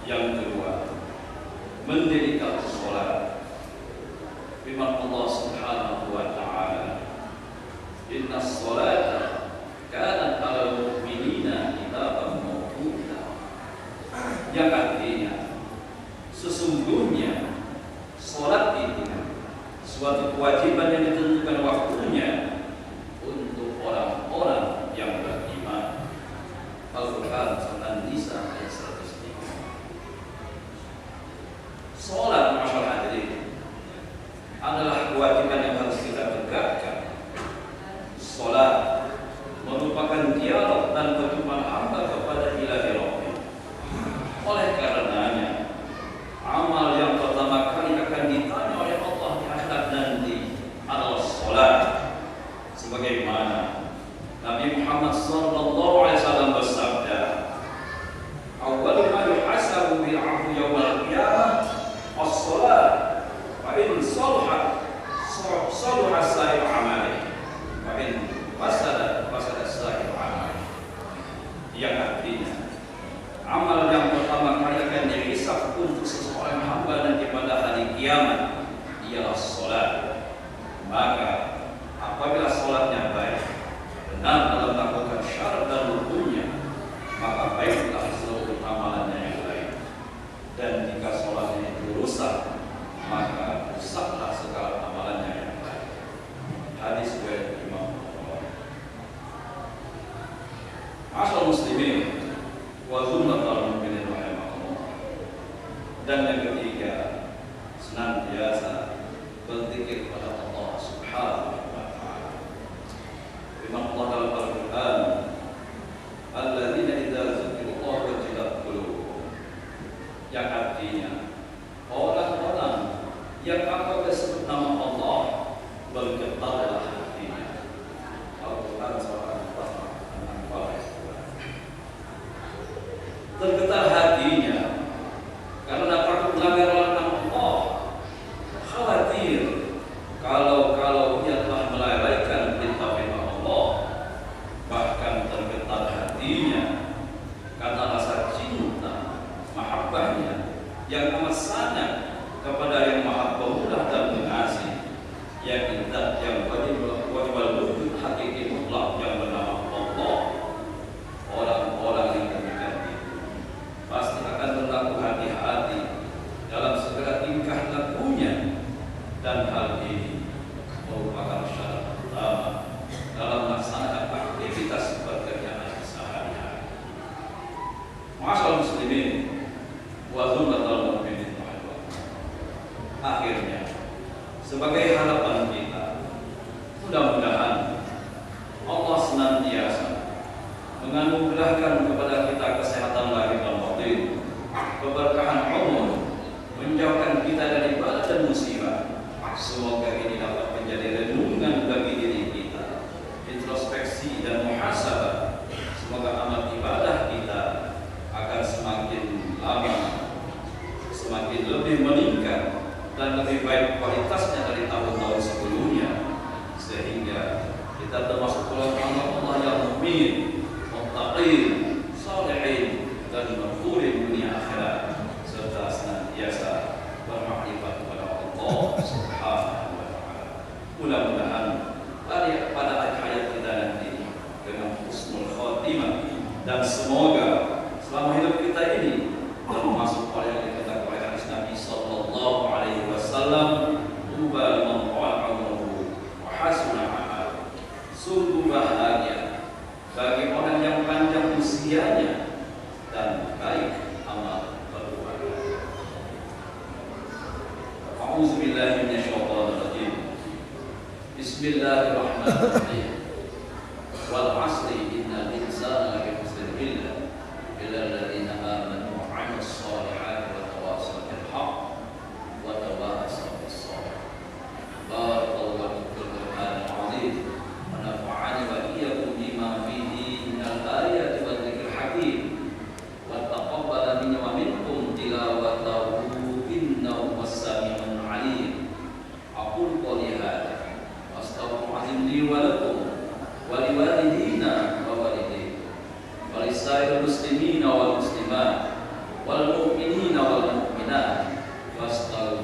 Yang kedua, mendirikan sholat. Firman Allah Subhanahu wa ta'ala, inna sholata kanat 'alal mu'minina kitaban mawquta. Yang artinya sesungguhnya sholat itu suatu kewajiban yang ditentukan waktunya untuk orang-orang yang beriman. Al-Quran Surah An-Nisa ayat 103. Sholat, masyaallah hadirin, adalah kewajiban yang harus kita tegakkan. Sholat merupakan dialog dan perjumpaan hamba kepada Ilahi Rabbi. Oleh karenanya, amal yang pertama kali akan ditanya oleh Allah di akhirat nanti adalah sholat. Sebagaimana Nabi Muhammad SAW bersabda, awwalu ma yuhasabu bil 'abdu yawmal qiyamah as-sholat, wa in salahat salaha sa'iru 'amalihi, wa in fasada sa'iru 'amalihi. Yang artinya, amal yang pertama kali akan dihisab untuk seseorang hamba nanti pada hari kiamat ialah sholat. Maka apabila sholatnya baik, benar dalam melakukan syarat dan rukunnya, maka baiklah seluruh amalannya yang lain. Dan jika sholatnya itu rusak, maka rusaklah segala amalannya yang lain. Hadis riwayat Imam Bukhari. Ma'asyiral muslimin wa zumratal mu'minin rahimakumullah. Dan yang ketiga, senantiasa berzikir kepada Allah Subhanahu wa ta'ala. Firman Allah dalam Al-Quran, alladzina idza dzukirallahu wajilat qulubuhum. Yang artinya, orang-orang yang apabila disebut nama Allah bergetarlah hatinya. Al-Quran surah Al-Anfal. Tergetar hatinya karena takut melanggar larangan Allah, khawatir kalau ia telah melalaikan perintah Allah, bahkan tergetar hatinya karena rasa cinta mahabbahnya yang amat sangat kepada yang maha pemurah dan pengasih, yakni zat yang wajibul wujud hakiki mutlak yang bernama Allah. Orang-orang yang demikian itu pasti akan berlaku hati-hati dalam segala tingkah lakunya, dan hal ini merupakan syarat utama dalam melaksanakan aktivitas pekerjaan sehari-hari. Ma'asyiral muslimin wa zumratal mu'minin rahimahullah. Akhirnya, sebagai harapan kita, mudah-mudahan Allah senantiasa menganugerahkan kepada kita kesehatan lahir dan batin, keberkahan umur, menjauhkan kita dari bala dan musibah. Semoga ini dapat menjadi renungan bagi diri kita, introspeksi dan muhasabah. Semoga amal ibadah kita akan semakin lama, semakin lebih meningkat dan lebih baik kualitasnya dari tahun-tahun sebelumnya, sehingga kita termasuk golongan Allah yang mukmin, muttaqin, shalihin, dan maghfurin dunia akhirat, serta senantiasa bermakrifat kepada Allah Subhanahu wa ta'ala. Mudah-mudahan pada akhir hayat kita nanti dengan husnul khotimah, dan semoga selama hidup kita ini termasuk oleh yang dikatakan oleh hadis Nabi sallallahu alaihi wasallam, tuba liman qala umruhu wa hasuna amal. Sungguh bahagia bagi orang yang panjang usianya dan baik amal perbuatannya. A'udzu billahi minasyaitonir rajim. Bismillahirrahmanirrahim. Wal 'asri innal insana lafi khusr illa alladziina aamanu wa 'amilus shalihaati wa tawassaw bil haqq wa tawassaw bis sabr. Barakallahu fil Qur'anil 'azim wa nafa'ani wa iyyakum bima fihi minal ayati wa dzikril hakim wa taqabbala minni wa minkum tilawatahu innahu was-sami'ul 'alim. Aqulu qouli hadza wa astaghfirullaha li wa lakum wa liwalidina wa walidaykum wa lisairil muslimina wal muslimat wal mu'minina wal mu'minat wastaghfirullaha